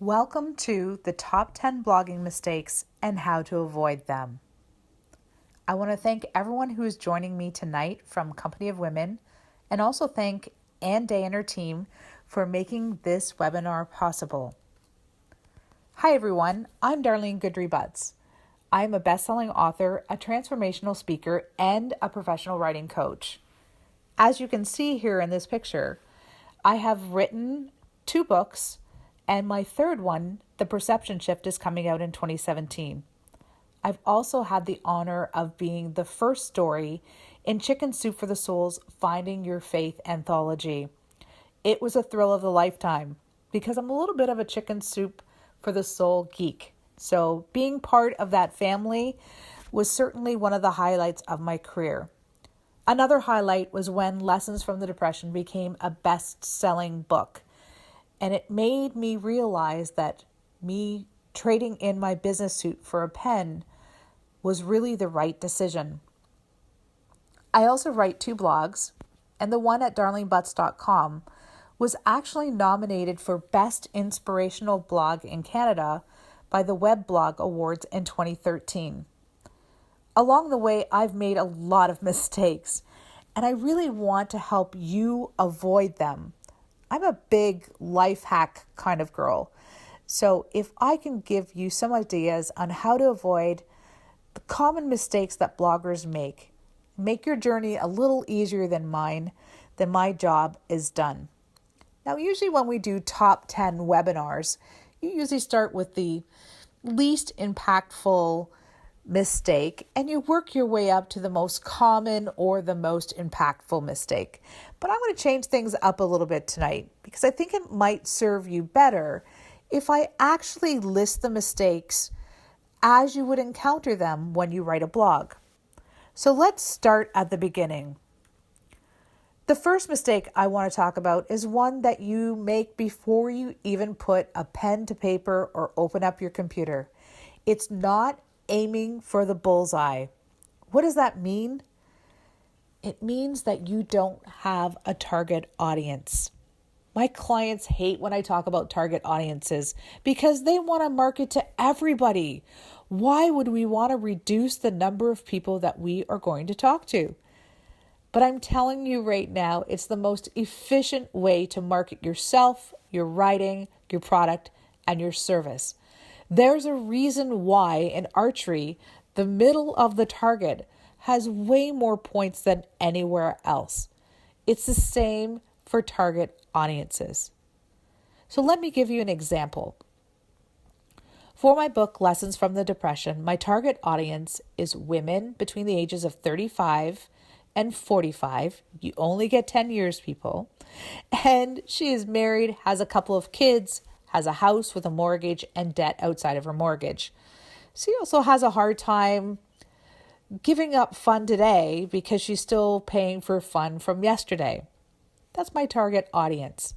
Welcome to the top 10 blogging mistakes and how to avoid them. I want to thank everyone who is joining me tonight from Company of Women, and also thank Ann Day and her team for making this webinar possible. Hi everyone, I'm Darlene Goodry-Butts. I'm a best-selling author, a transformational speaker, and a professional writing coach. As you can see here in this picture, I have written 2 books, and my third one, The Perception Shift, is coming out in 2017. I've also had the honor of being the first story in Chicken Soup for the Soul's Finding Your Faith anthology. It was a thrill of a lifetime because I'm a little bit of a Chicken Soup for the Soul geek. So being part of that family was certainly one of the highlights of my career. Another highlight was when Lessons from the Depression became a best-selling book. And it made me realize that me trading in my business suit for a pen was really the right decision. I also write 2 blogs, and the one at darlenebutts.com was actually nominated for Best Inspirational Blog in Canada by the Web Blog Awards in 2013. Along the way, I've made a lot of mistakes, and I really want to help you avoid them. I'm a big life hack kind of girl. So if I can give you some ideas on how to avoid the common mistakes that bloggers make your journey a little easier than mine, then my job is done. Now, usually when we do top 10 webinars, you usually start with the least impactful mistake and you work your way up to the most common or the most impactful mistake. But I'm going to change things up a little bit tonight because I think it might serve you better if I actually list the mistakes as you would encounter them when you write a blog. So let's start at the beginning. The first mistake I want to talk about is one that you make before you even put a pen to paper or open up your computer. It's not aiming for the bullseye. What does that mean? It means that you don't have a target audience. My clients hate when I talk about target audiences because they want to market to everybody. Why would we want to reduce the number of people that we are going to talk to? But I'm telling you right now, it's the most efficient way to market yourself, your writing, your product, and your service. There's a reason why in archery, the middle of the target has way more points than anywhere else. It's the same for target audiences. So let me give you an example. For my book, Lessons from the Depression, my target audience is women between the ages of 35 and 45. You only get 10 years, people. And she is married, has a couple of kids, has a house with a mortgage and debt outside of her mortgage. She also has a hard time giving up fun today because she's still paying for fun from yesterday. That's my target audience.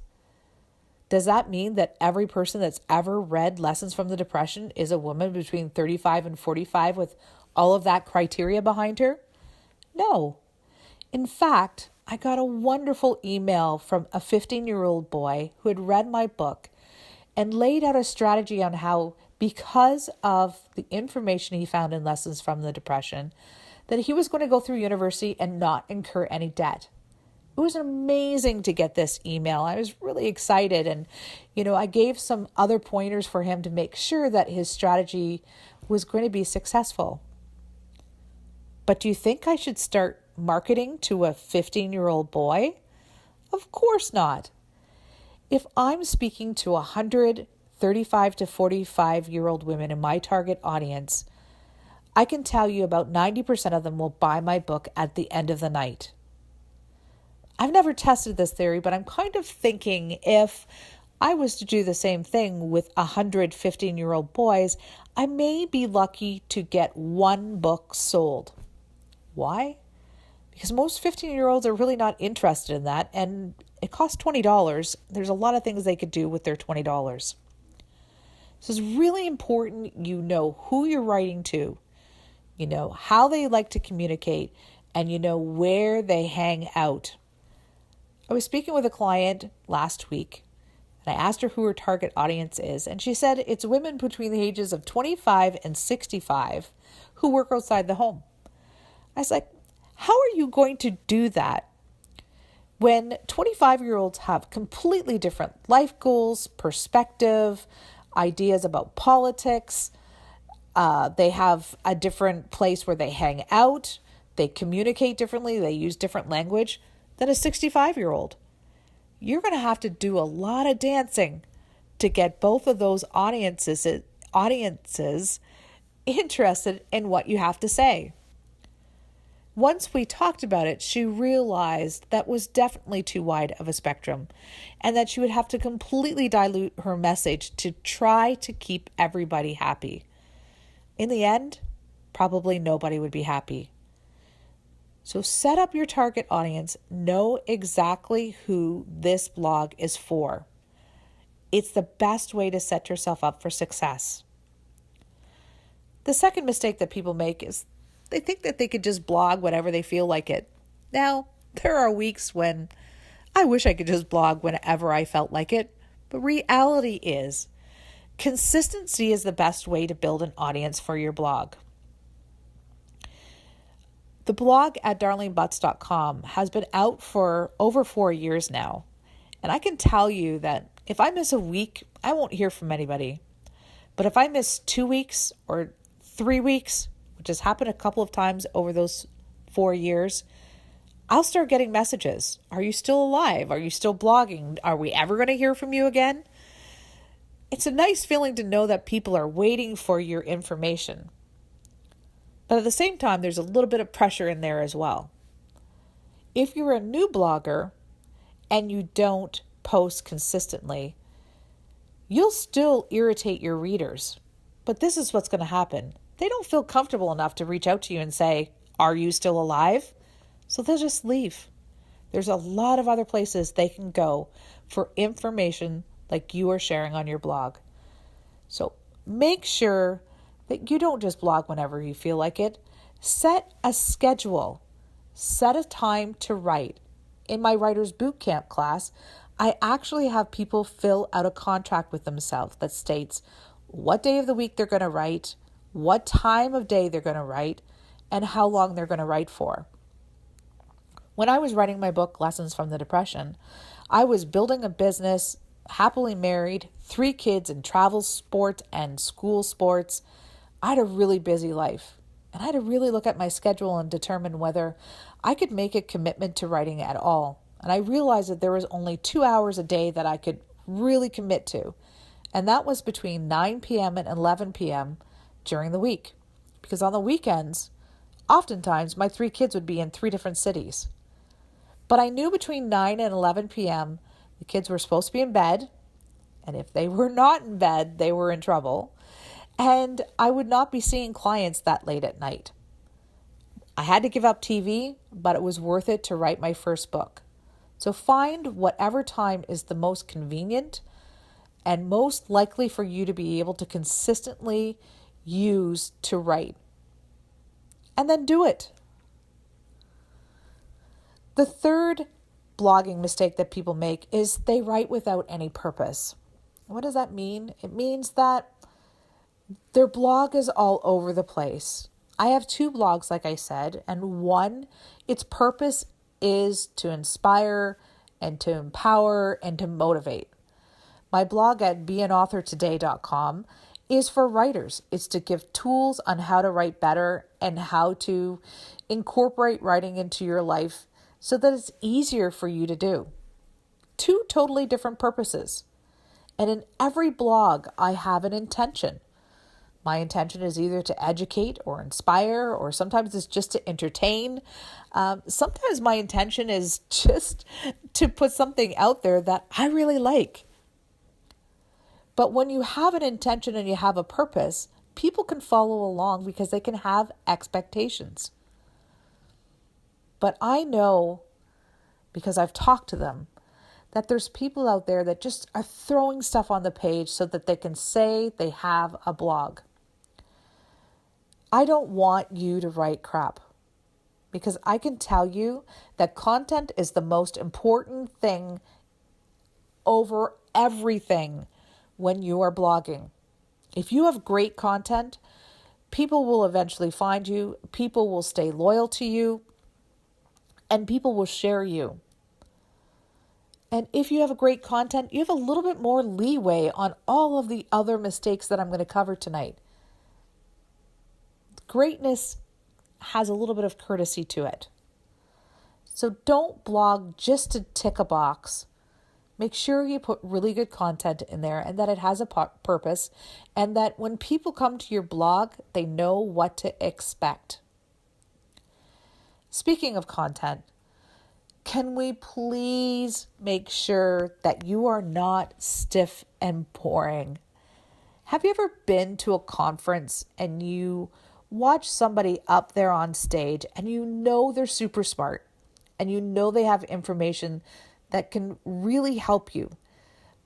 Does that mean that every person that's ever read Lessons from the Depression is a woman between 35 and 45 with all of that criteria behind her? No. In fact, I got a wonderful email from a 15-year-old boy who had read my book and laid out a strategy on how, because of the information he found in Lessons from the Depression, that he was going to go through university and not incur any debt. It was amazing to get this email. I was really excited. And, I gave some other pointers for him to make sure that his strategy was going to be successful. But do you think I should start marketing to a 15-year-old boy? Of course not. If I'm speaking to 100 35 to 45-year-old women in my target audience, I can tell you about 90% of them will buy my book at the end of the night. I've never tested this theory, but I'm kind of thinking if I was to do the same thing with 100 15-year-old boys, I may be lucky to get 1 book sold. Why? Because most 15-year-olds are really not interested in that, and it costs $20. There's a lot of things they could do with their $20. So it's really important you know who you're writing to, you know how they like to communicate, and you know where they hang out. I was speaking with a client last week, And I asked her who her target audience is, and she said it's women between the ages of 25 and 65 who work outside the home. I was like, how are you going to do that when 25-year-olds have completely different life goals, perspective, ideas about politics? They have a different place where they hang out. They communicate differently. They use different language than a 65-year-old. You're going to have to do a lot of dancing to get both of those audiences interested in what you have to say. Once we talked about it, she realized that was definitely too wide of a spectrum and that she would have to completely dilute her message to try to keep everybody happy. In the end, probably nobody would be happy. So set up your target audience. Know exactly who this blog is for. It's the best way to set yourself up for success. The second mistake that people make is they think that they could just blog whenever they feel like it. Now, there are weeks when I wish I could just blog whenever I felt like it, but reality is consistency is the best way to build an audience for your blog. The blog at darleneButts.com has been out for over 4 years now. And I can tell you that if I miss a week, I won't hear from anybody. But if I miss 2 weeks or 3 weeks, which has happened a couple of times over those 4 years, I'll start getting messages. Are you still alive? Are you still blogging? Are we ever going to hear from you again? It's a nice feeling to know that people are waiting for your information. But at the same time, there's a little bit of pressure in there as well. If you're a new blogger and you don't post consistently, you'll still irritate your readers. But this is what's going to happen. They don't feel comfortable enough to reach out to you and say, are you still alive? So they'll just leave. There's a lot of other places they can go for information like you are sharing on your blog. So make sure that you don't just blog whenever you feel like it. Set a schedule. Set a time to write. In my Writer's Bootcamp class, I actually have people fill out a contract with themselves that states what day of the week they're going to write, what time of day they're going to write, and how long they're going to write for. When I was writing my book, Lessons from the Depression, I was building a business, happily married, 3 kids in travel sports and school sports. I had a really busy life, and I had to really look at my schedule and determine whether I could make a commitment to writing at all. And I realized that there was only 2 hours a day that I could really commit to, and that was between 9 p.m. and 11 p.m. during the week. Because on the weekends, oftentimes my 3 kids would be in 3 different cities. But I knew between 9 and 11 p.m. the kids were supposed to be in bed, and if they were not in bed, they were in trouble. And I would not be seeing clients that late at night. I had to give up TV, but it was worth it to write my first book. So find whatever time is the most convenient and most likely for you to be able to consistently use to write. And then do it. The third blogging mistake that people make is they write without any purpose. What does that mean? It means that their blog is all over the place. I have 2 blogs, like I said, and one, its purpose is to inspire and to empower and to motivate. My blog at beanauthortoday.com is for writers. It's to give tools on how to write better and how to incorporate writing into your life so that it's easier for you to do. 2 totally different purposes. And in every blog, I have an intention. My intention is either to educate or inspire, or sometimes it's just to entertain. Sometimes my intention is just to put something out there that I really like. But when you have an intention and you have a purpose, people can follow along because they can have expectations. But I know, because I've talked to them, that there's people out there that just are throwing stuff on the page so that they can say they have a blog. I don't want you to write crap, because I can tell you that content is the most important thing over everything when you are blogging. If you have great content, people will eventually find you, people will stay loyal to you, and people will share you. And if you have a great content, you have a little bit more leeway on all of the other mistakes that I'm going to cover tonight. Greatness has a little bit of courtesy to it. So don't blog just to tick a box. Make sure you put really good content in there and that it has a purpose, and that when people come to your blog, they know what to expect. Speaking of content, can we please make sure that you are not stiff and boring? Have you ever been to a conference and you watch somebody up there on stage and you know they're super smart and you know they have information that can really help you,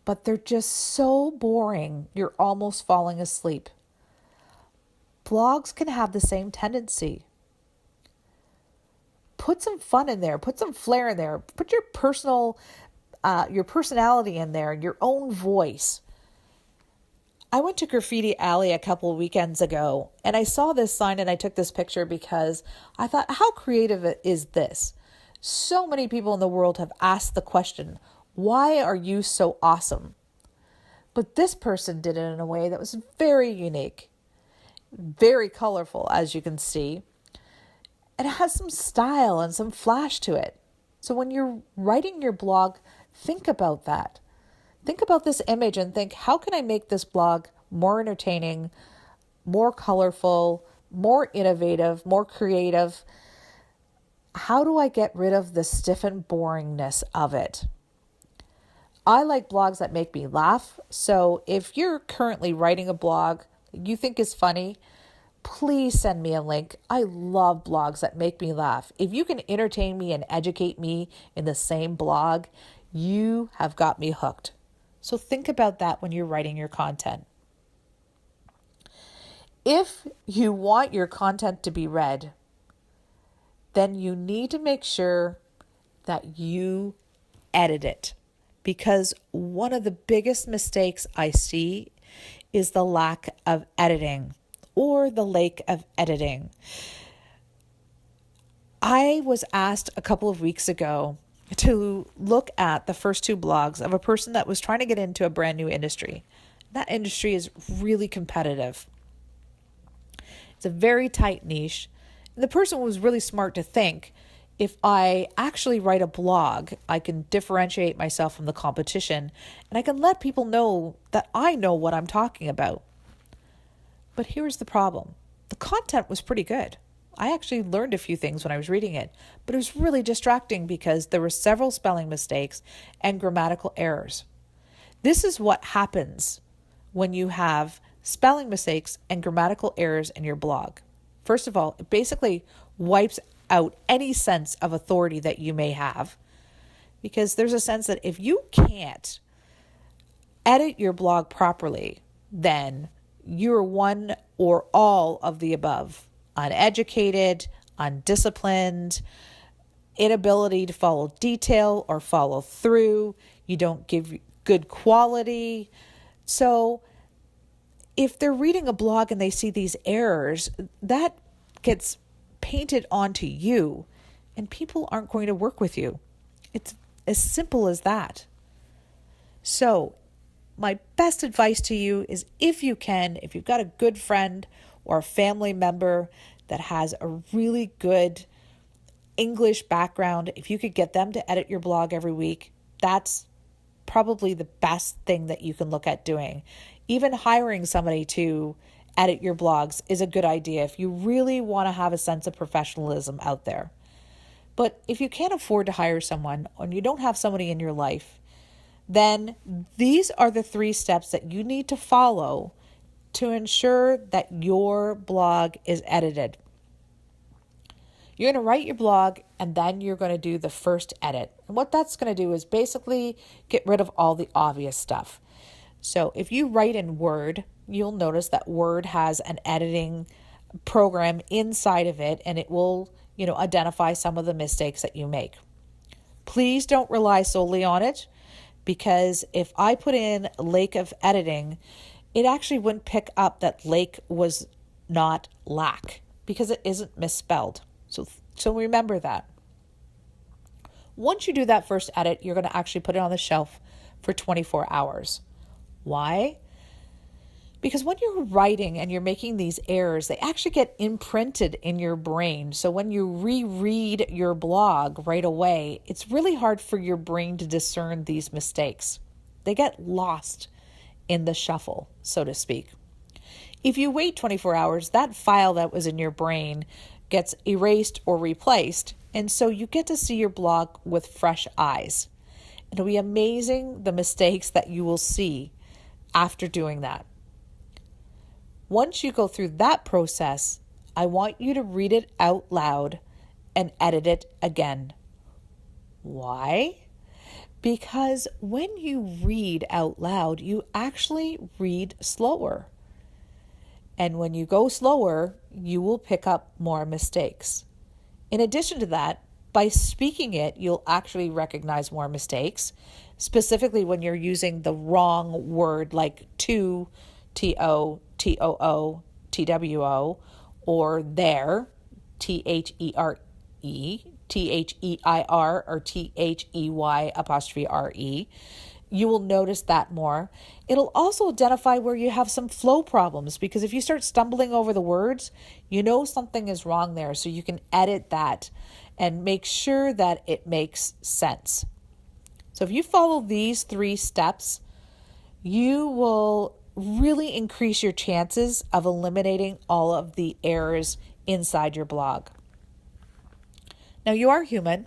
but they're just so boring, you're almost falling asleep? Blogs can have the same tendency. Put some fun in there, put some flair in there, put your personality in there, your own voice. I went to Graffiti Alley a couple of weekends ago and I saw this sign and I took this picture because I thought, how creative is this? So many people in the world have asked the question, why are you so awesome? But this person did it in a way that was very unique, very colorful, as you can see. And it has some style and some flash to it. So when you're writing your blog, think about that. Think about this image and think, how can I make this blog more entertaining, more colorful, more innovative, more creative? How do I get rid of the stiff and boringness of it? I like blogs that make me laugh. So if you're currently writing a blog that you think is funny, please send me a link. I love blogs that make me laugh. If you can entertain me and educate me in the same blog, you have got me hooked. So think about that when you're writing your content. If you want your content to be read, then you need to make sure that you edit it. Because one of the biggest mistakes I see is the lack of editing, or the lack of editing. I was asked a couple of weeks ago to look at the first two blogs of a person that was trying to get into a brand new industry. That industry is really competitive. It's a very tight niche. And the person was really smart to think, if I actually write a blog, I can differentiate myself from the competition and I can let people know that I know what I'm talking about. But here's the problem. The content was pretty good. I actually learned a few things when I was reading it, but it was really distracting because there were several spelling mistakes and grammatical errors. This is what happens when you have spelling mistakes and grammatical errors in your blog. First of all, it basically wipes out any sense of authority that you may have, because there's a sense that if you can't edit your blog properly, then you're one or all of the above. Uneducated, undisciplined, inability to follow detail or follow through. You don't give good quality. So if they're reading a blog and they see these errors, that gets painted onto you and people aren't going to work with you. It's as simple as that. So my best advice to you is, if you can, if you've got a good friend or a family member that has a really good English background, if you could get them to edit your blog every week, that's probably the best thing that you can look at doing. Even hiring somebody to edit your blogs is a good idea if you really want to have a sense of professionalism out there. But if you can't afford to hire someone and you don't have somebody in your life, then these are the 3 steps that you need to follow to ensure that your blog is edited. You're going to write your blog and then you're going to do the first edit. And what that's going to do is basically get rid of all the obvious stuff. So if you write in Word, you'll notice that Word has an editing program inside of it, and it will, identify some of the mistakes that you make. Please don't rely solely on it, because if I put in Lake of Editing, it actually wouldn't pick up that Lake was not lack because it isn't misspelled. So remember that. Once you do that first edit, you're going to actually put it on the shelf for 24 hours. Why? Because when you're writing and you're making these errors, they actually get imprinted in your brain. So when you reread your blog right away, it's really hard for your brain to discern these mistakes. They get lost in the shuffle, so to speak. If you wait 24 hours, that file that was in your brain gets erased or replaced, and so you get to see your blog with fresh eyes. It'll be amazing the mistakes that you will see after doing that. Once you go through that process, I want you to read it out loud and edit it again. Why? Because when you read out loud, you actually read slower. And when you go slower, you will pick up more mistakes. In addition to that, by speaking it, you'll actually recognize more mistakes, specifically when you're using the wrong word like to, T-O, T-O-O, T-W-O, or there, T-H-E-R-E, T-H-E-I-R, or T-H-E-Y apostrophe R-E. You will notice that more. It'll also identify where you have some flow problems, because if you start stumbling over the words, you know something is wrong there. So you can edit that and make sure that it makes sense. So if you follow these 3 steps, you will really increase your chances of eliminating all of the errors inside your blog. Now, you are human,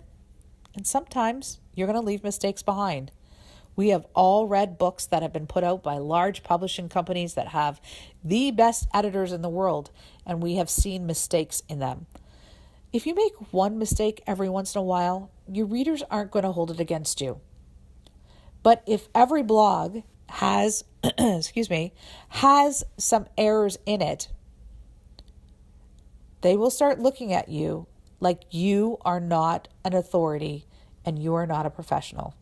and sometimes you're going to leave mistakes behind. We have all read books that have been put out by large publishing companies that have the best editors in the world, and we have seen mistakes in them. If you make one mistake every once in a while, your readers aren't going to hold it against you. But if every blog has, has some errors in it, they will start looking at you like you are not an authority and you are not a professional.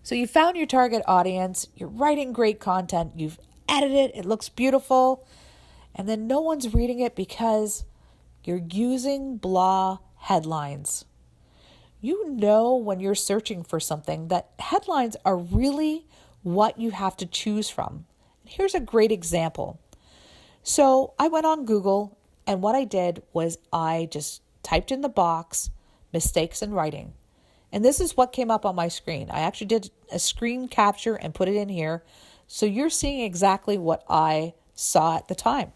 So you found your target audience, you're writing great content, you've edited it, it looks beautiful, and then no one's reading it because you're using blah headlines. You know when you're searching for something that headlines are really what you have to choose from. Here's a great example. So I went on Google, and what I did was I just typed in the box, mistakes in writing. And this is what came up on my screen. I actually did a screen capture and put it in here. So you're seeing exactly what I saw at the time.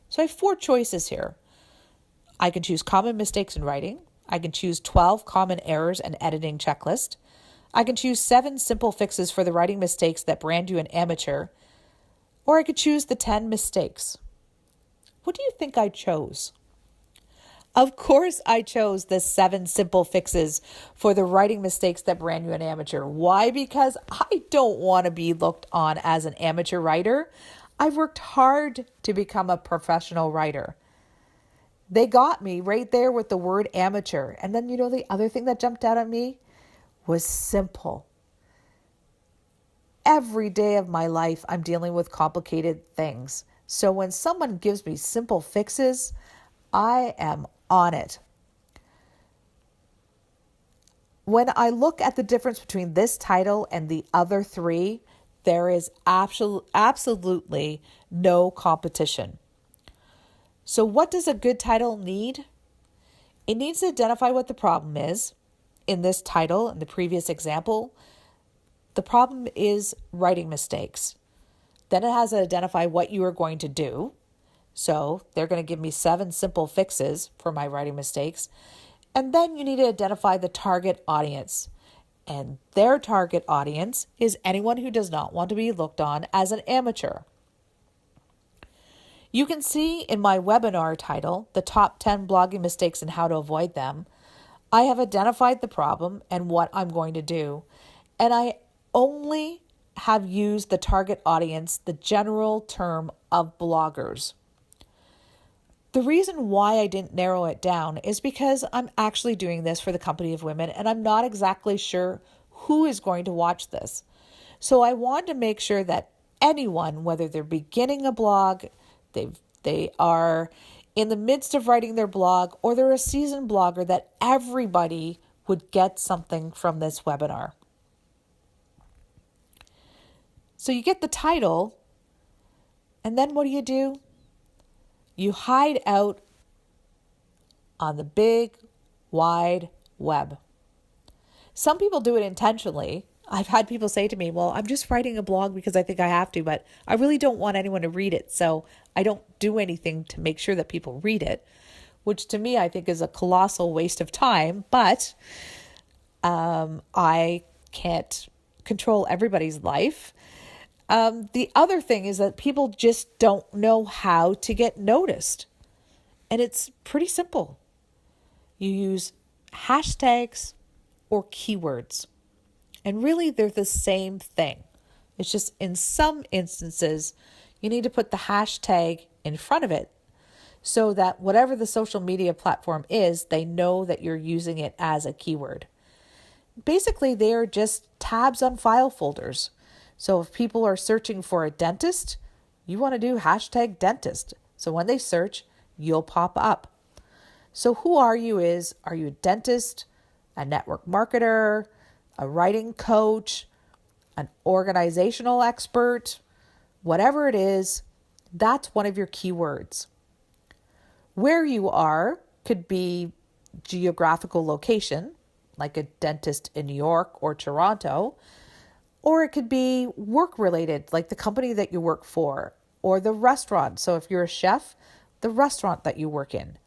So I have 4 choices here. I can choose common mistakes in writing. I can choose 12 common errors and editing checklist. I can choose 7 simple fixes for the writing mistakes that brand you an amateur. Or I could choose the 10 mistakes. What do you think I chose? Of course, I chose the 7 simple fixes for the writing mistakes that brand you an amateur. Why? Because I don't want to be looked on as an amateur writer. I've worked hard to become a professional writer. They got me right there with the word amateur. And then, the other thing that jumped out at me was simple. Every day of my life, I'm dealing with complicated things. So when someone gives me simple fixes, I am on it. When I look at the difference between this title and the other 3, there is absolutely no competition. So what does a good title need? It needs to identify what the problem is. In this title, in the previous example, the problem is writing mistakes. Then it has to identify what you are going to do. So they're going to give me 7 simple fixes for my writing mistakes. And then you need to identify the target audience. And their target audience is anyone who does not want to be looked on as an amateur. You can see in my webinar title, the top 10 blogging mistakes and how to avoid them, I have identified the problem and what I'm going to do. And I only have used the target audience, the general term of bloggers. The reason why I didn't narrow it down is because I'm actually doing this for the Company of Women, and I'm not exactly sure who is going to watch this. So I want to make sure that anyone, whether they're beginning a blog, they are in the midst of writing their blog, or they're a seasoned blogger, that everybody would get something from this webinar. So you get the title, and then what do? You hide out on the big, wide web. Some people do it intentionally. I've had people say to me, well, I'm just writing a blog because I think I have to, but I really don't want anyone to read it. So I don't do anything to make sure that people read it, which to me, I think is a colossal waste of time. But I can't control everybody's life. The other thing is that people just don't know how to get noticed. And it's pretty simple. You use hashtags or keywords. And really, they're the same thing. It's just in some instances, you need to put the hashtag in front of it so that whatever the social media platform is, they know that you're using it as a keyword. Basically, they are just tabs on file folders. So if people are searching for a dentist, you want to do hashtag dentist. So when they search, you'll pop up. So who are you are you a dentist, a network marketer, a writing coach, an organizational expert? Whatever it is, that's one of your keywords. Where you are could be geographical location, like a dentist in New York or Toronto, or it could be work related, like the company that you work for, or the restaurant. So if you're a chef, the restaurant that you work in.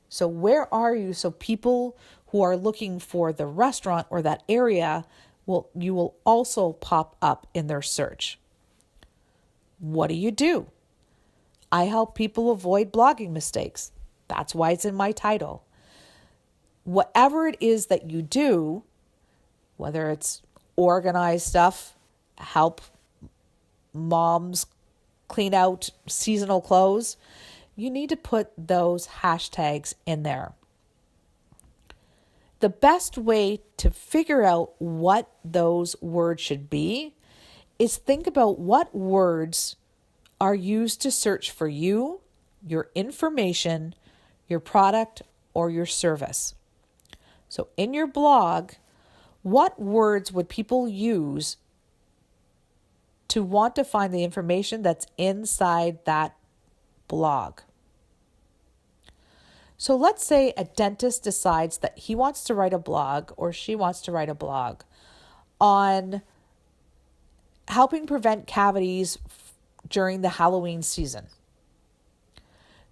So where are you? So people who are looking for the restaurant or that area, you will also pop up in their search. What do? I help people avoid blogging mistakes. That's why it's in my title. Whatever it is that you do, whether it's organize stuff, help moms clean out seasonal clothes, you need to put those hashtags in there. The best way to figure out what those words should be is think about what words are used to search for you, your information, your product, or your service. So in your blog, what words would people use to want to find the information that's inside that blog? So let's say a dentist decides that he wants to write a blog, or she wants to write a blog on helping prevent cavities during the Halloween season.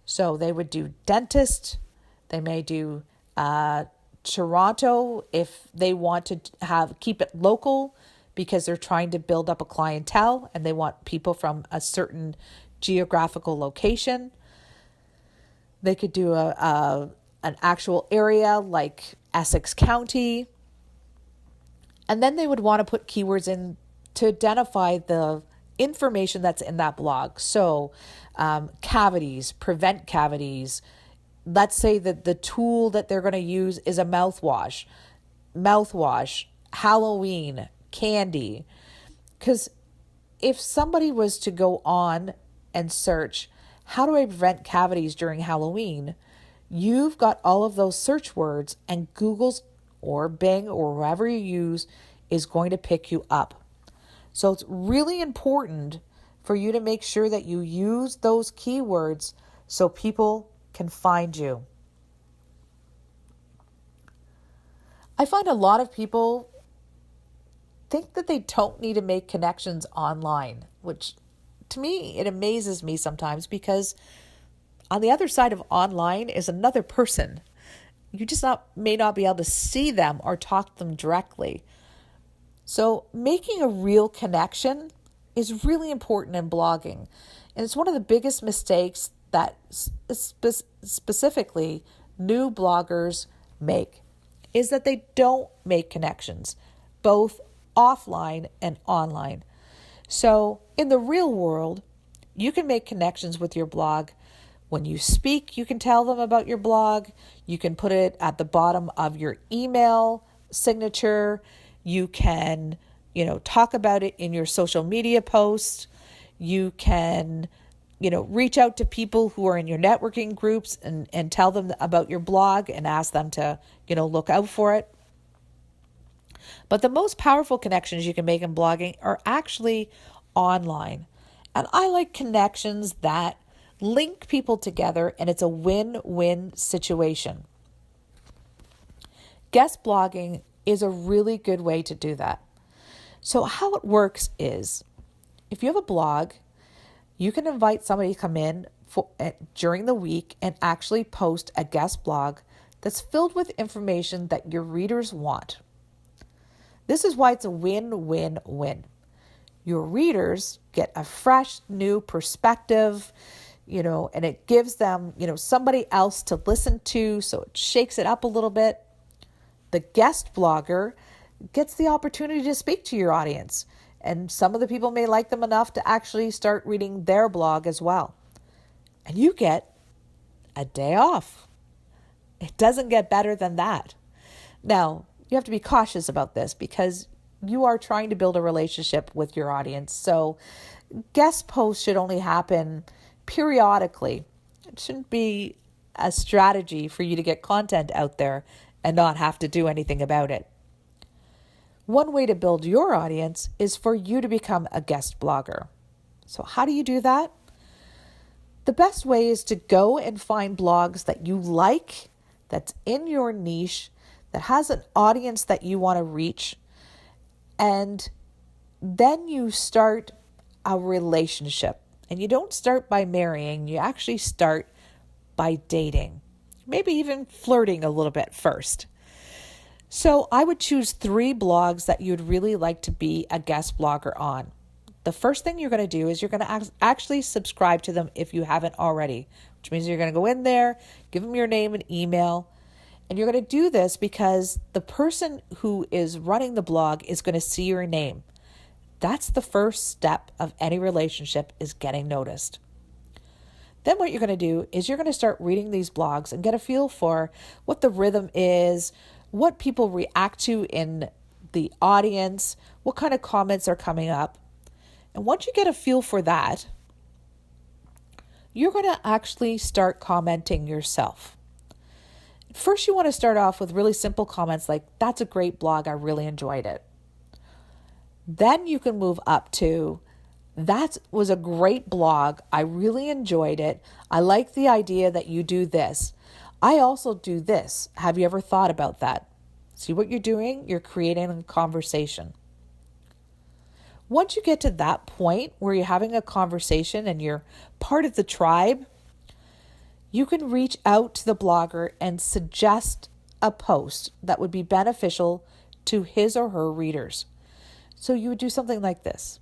So they would do dentist. They may do Toronto if they want to keep it local because they're trying to build up a clientele and they want people from a certain geographical location. They could do an actual area like Essex County. And then they would want to put keywords in to identify the information that's in that blog. So cavities, prevent cavities. Let's say that the tool that they're going to use is a mouthwash, Halloween, candy. Because if somebody was to go on and search, how do I prevent cavities during Halloween? You've got all of those search words, and Google's or Bing or whoever you use is going to pick you up. So it's really important for you to make sure that you use those keywords so people can find you. I find a lot of people think that they don't need to make connections online, which to me, it amazes me sometimes because on the other side of online is another person. You just may not be able to see them or talk to them directly. So making a real connection is really important in blogging. And it's one of the biggest mistakes that specifically new bloggers make is that they don't make connections, both offline and online. So in the real world, you can make connections with your blog. When you speak, you can tell them about your blog. You can put it at the bottom of your email signature. You can, talk about it in your social media posts. You can, reach out to people who are in your networking groups and tell them about your blog and ask them to, look out for it. But the most powerful connections you can make in blogging are actually online. And I like connections that link people together, and it's a win-win situation. Guest blogging is a really good way to do that. So how it works is, if you have a blog, you can invite somebody to come in during the week and actually post a guest blog that's filled with information that your readers want. This is why it's a win-win-win. Your readers get a fresh, new perspective, and it gives them, somebody else to listen to, so it shakes it up a little bit. The guest blogger gets the opportunity to speak to your audience, and some of the people may like them enough to actually start reading their blog as well. And you get a day off. It doesn't get better than that. Now, you have to be cautious about this because you are trying to build a relationship with your audience. So guest posts should only happen periodically. It shouldn't be a strategy for you to get content out there and not have to do anything about it. One way to build your audience is for you to become a guest blogger. So how do you do that? The best way is to go and find blogs that you like, that's in your niche, that has an audience that you want to reach, and then you start a relationship. And you don't start by marrying, you actually start by dating, maybe even flirting a little bit first. So I would choose 3 blogs that you'd really like to be a guest blogger on. The first thing you're going to do is you're going to actually subscribe to them if you haven't already, which means you're going to go in there, give them your name and email. And you're going to do this because the person who is running the blog is going to see your name. That's the first step of any relationship, is getting noticed. Then what you're going to do is you're going to start reading these blogs and get a feel for what the rhythm is, what people react to in the audience, what kind of comments are coming up. And once you get a feel for that, you're going to actually start commenting yourself. First, you want to start off with really simple comments like, "That's a great blog, I really enjoyed it." Then you can move up to, "That was a great blog, I really enjoyed it. I like the idea that you do this. I also do this. Have you ever thought about that?" See what you're doing? You're creating a conversation. Once you get to that point where you're having a conversation and you're part of the tribe, you can reach out to the blogger and suggest a post that would be beneficial to his or her readers. So you would do something like this.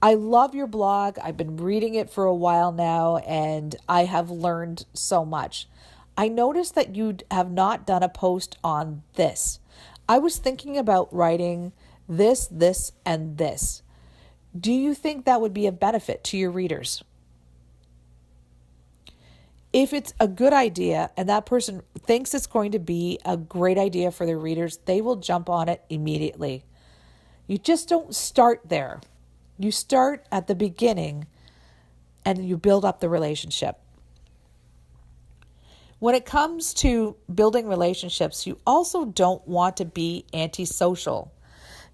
"I love your blog. I've been reading it for a while now, and I have learned so much. I noticed that you have not done a post on this. I was thinking about writing this, and this. Do you think that would be a benefit to your readers?" If it's a good idea and that person thinks it's going to be a great idea for their readers, they will jump on it immediately. You just don't start there. You start at the beginning and you build up the relationship. When it comes to building relationships, you also don't want to be antisocial.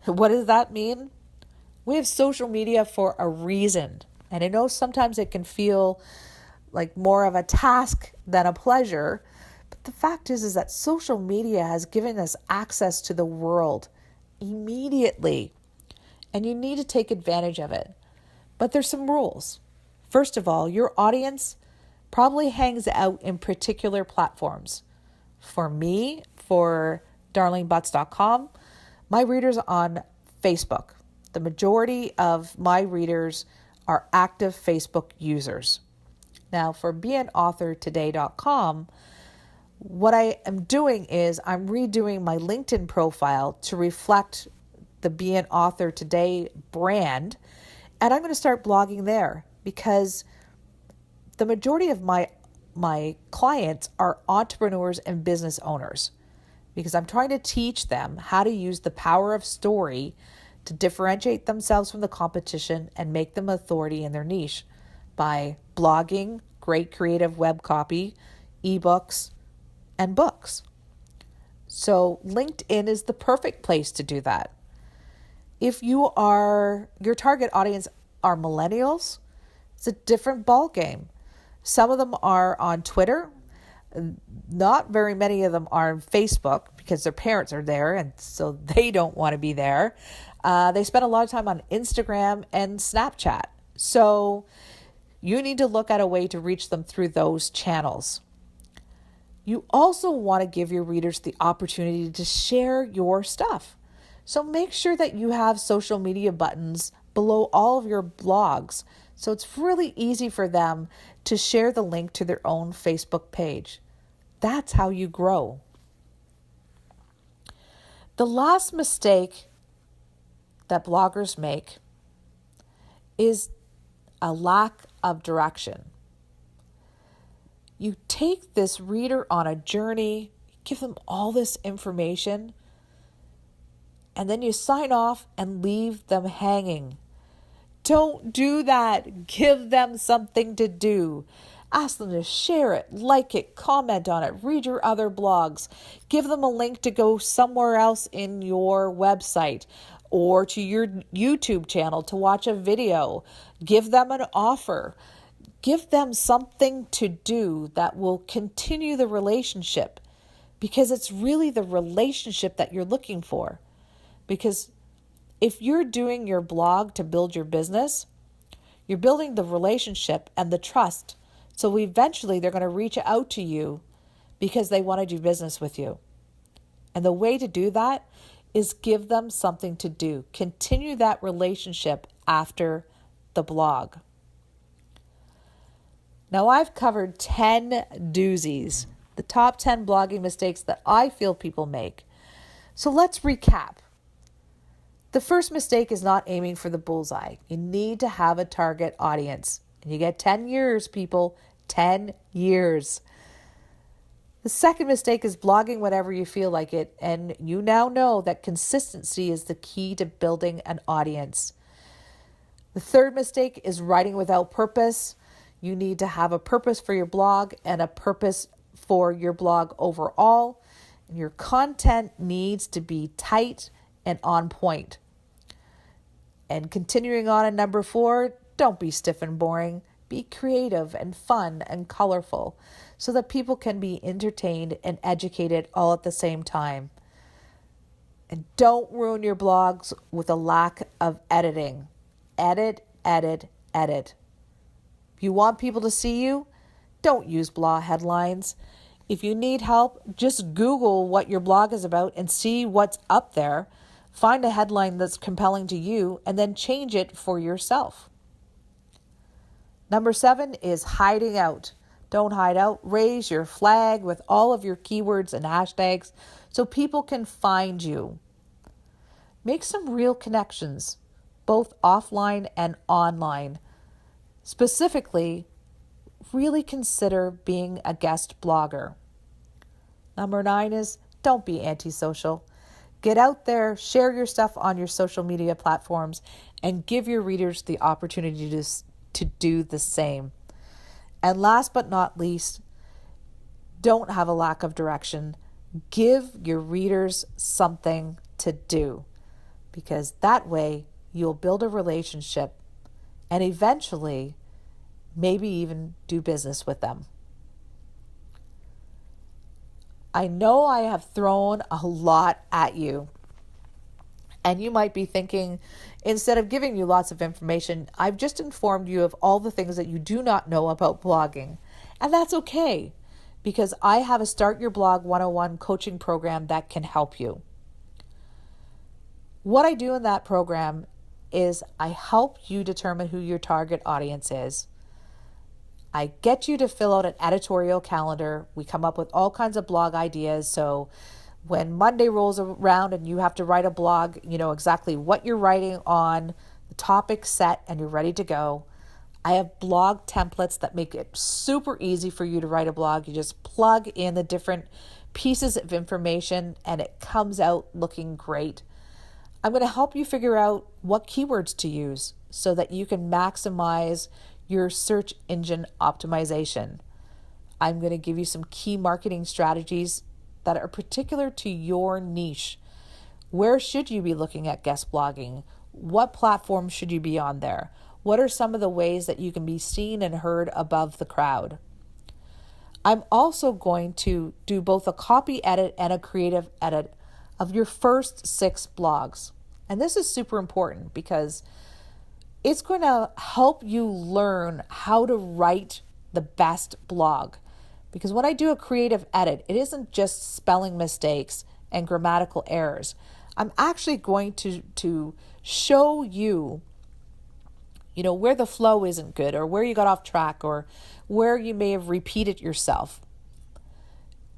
What does that mean? We have social media for a reason. And I know sometimes it can feel like more of a task than a pleasure. But the fact is that social media has given us access to the world immediately. And you need to take advantage of it. But there's some rules. First of all, your audience probably hangs out in particular platforms. For me, for darlingbutts.com, my readers are on Facebook. The majority of my readers are active Facebook users. Now, for beanauthortoday.com, what I am doing is I'm redoing my LinkedIn profile to reflect the Be an Author Today brand, and I'm going to start blogging there because the majority of my clients are entrepreneurs and business owners. because I'm trying to teach them how to use the power of story to differentiate themselves from the competition and make them authority in their niche by blogging, great creative web copy, ebooks, and books. So LinkedIn is the perfect place to do that. If your target audience are millennials, it's a different ball game. Some of them are on Twitter. Not very many of them are on Facebook because their parents are there and so they don't want to be there. They spend a lot of time on Instagram and Snapchat. So you need to look at a way to reach them through those channels. You also want to give your readers the opportunity to share your stuff. So make sure that you have social media buttons below all of your blogs. So it's really easy for them to share the link to their own Facebook page. That's how you grow. The last mistake that bloggers make is a lack of direction. You take this reader on a journey, give them all this information, and then you sign off and leave them hanging. Don't do that. Give them something to do. Ask them to share it, like it, comment on it, read your other blogs. Give them a link to go somewhere else in your website or to your YouTube channel to watch a video. Give them an offer. Give them something to do that will continue the relationship, because it's really the relationship that you're looking for. Because if you're doing your blog to build your business, you're building the relationship and the trust. So eventually they're going to reach out to you because they want to do business with you. And the way to do that is give them something to do. Continue that relationship after the blog. Now I've covered 10 doozies, the top 10 blogging mistakes that I feel people make. So let's recap. The first mistake is not aiming for the bullseye. You need to have a target audience. And you get 10 years, people. 10 years. The second mistake is blogging whenever you feel like it. And you now know that consistency is the key to building an audience. The third mistake is writing without purpose. You need to have a purpose for your blog and a purpose for your blog overall. And your content needs to be tight and on point. And continuing on at number 4, don't be stiff and boring. Be creative and fun and colorful so that people can be entertained and educated all at the same time. And don't ruin your blogs with a lack of editing. Edit, edit, edit. If you want people to see you, don't use blog headlines. If you need help, just Google what your blog is about and see what's up there. Find a headline that's compelling to you and then change it for yourself. Number 7 is hiding out. Don't hide out. Raise your flag with all of your keywords and hashtags so people can find you. Make some real connections, both offline and online. Specifically, really consider being a guest blogger. Number 9 is don't be antisocial. Get out there, share your stuff on your social media platforms, and give your readers the opportunity to do the same. And last but not least, don't have a lack of direction. Give your readers something to do, because that way you'll build a relationship and eventually maybe even do business with them. I know I have thrown a lot at you, and you might be thinking, instead of giving you lots of information, I've just informed you of all the things that you do not know about blogging. And that's okay, because I have a Start Your Blog 101 coaching program that can help you. What I do in that program is I help you determine who your target audience is. I get you to fill out an editorial calendar. We come up with all kinds of blog ideas. So when Monday rolls around and you have to write a blog, you know exactly what you're writing on, the topic set, and you're ready to go. I have blog templates that make it super easy for you to write a blog. You just plug in the different pieces of information and it comes out looking great. I'm going to help you figure out what keywords to use so that you can maximize your search engine optimization. I'm going to give you some key marketing strategies that are particular to your niche. Where should you be looking at guest blogging? What platform should you be on there? What are some of the ways that you can be seen and heard above the crowd? I'm also going to do both a copy edit and a creative edit of your first 6 blogs. And this is super important because it's going to help you learn how to write the best blog. Because when I do a creative edit, it isn't just spelling mistakes and grammatical errors. I'm actually going to show you, where the flow isn't good or where you got off track or where you may have repeated yourself.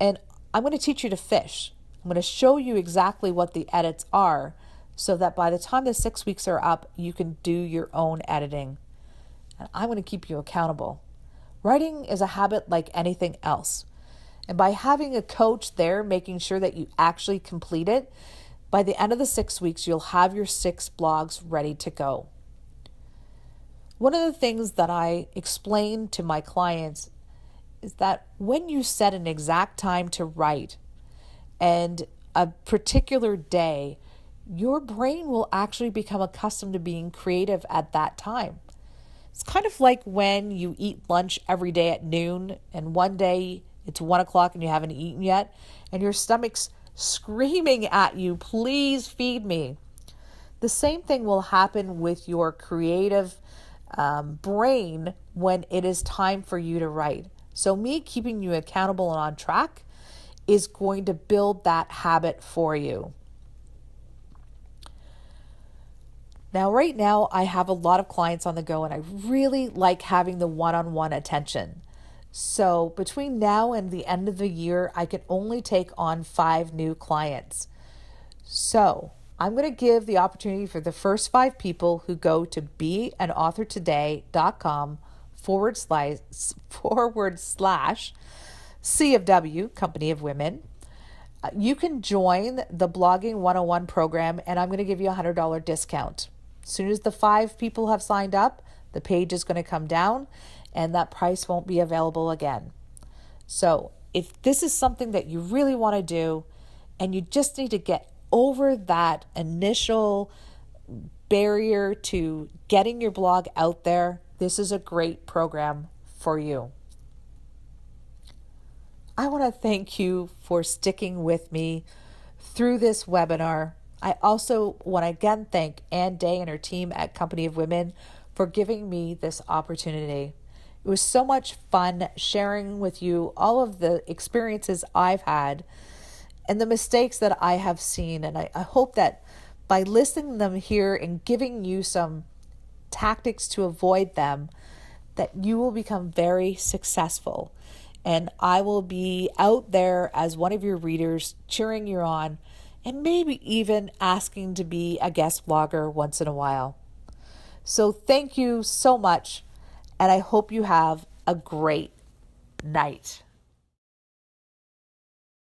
And I'm going to teach you to fish. I'm going to show you exactly what the edits are so that by the time the 6 weeks are up, you can do your own editing. And I'm going to keep you accountable. Writing is a habit like anything else. And by having a coach there, making sure that you actually complete it, by the end of the 6 weeks, you'll have your 6 blogs ready to go. One of the things that I explain to my clients is that when you set an exact time to write and a particular day, your brain will actually become accustomed to being creative at that time. It's kind of like when you eat lunch every day at noon and one day it's 1 o'clock and you haven't eaten yet and your stomach's screaming at you, please feed me. The same thing will happen with your creative brain when it is time for you to write. So me keeping you accountable and on track is going to build that habit for you. Now, right now, I have a lot of clients on the go and I really like having the one-on-one attention. So between now and the end of the year, I can only take on 5 new clients. So I'm going to give the opportunity for the first 5 people who go to beanauthortoday.com/CFW, Company of Women. You can join the Blogging 101 program and I'm going to give you a $100 discount. As soon as the 5 people have signed up, the page is going to come down and that price won't be available again. So if this is something that you really want to do and you just need to get over that initial barrier to getting your blog out there, this is a great program for you. I want to thank you for sticking with me through this webinar. I also want to again thank Ann Day and her team at Company of Women for giving me this opportunity. It was so much fun sharing with you all of the experiences I've had and the mistakes that I have seen. And I hope that by listening to them here and giving you some tactics to avoid them, that you will become very successful. And I will be out there as one of your readers, cheering you on, and maybe even asking to be a guest blogger once in a while. So thank you so much, and I hope you have a great night.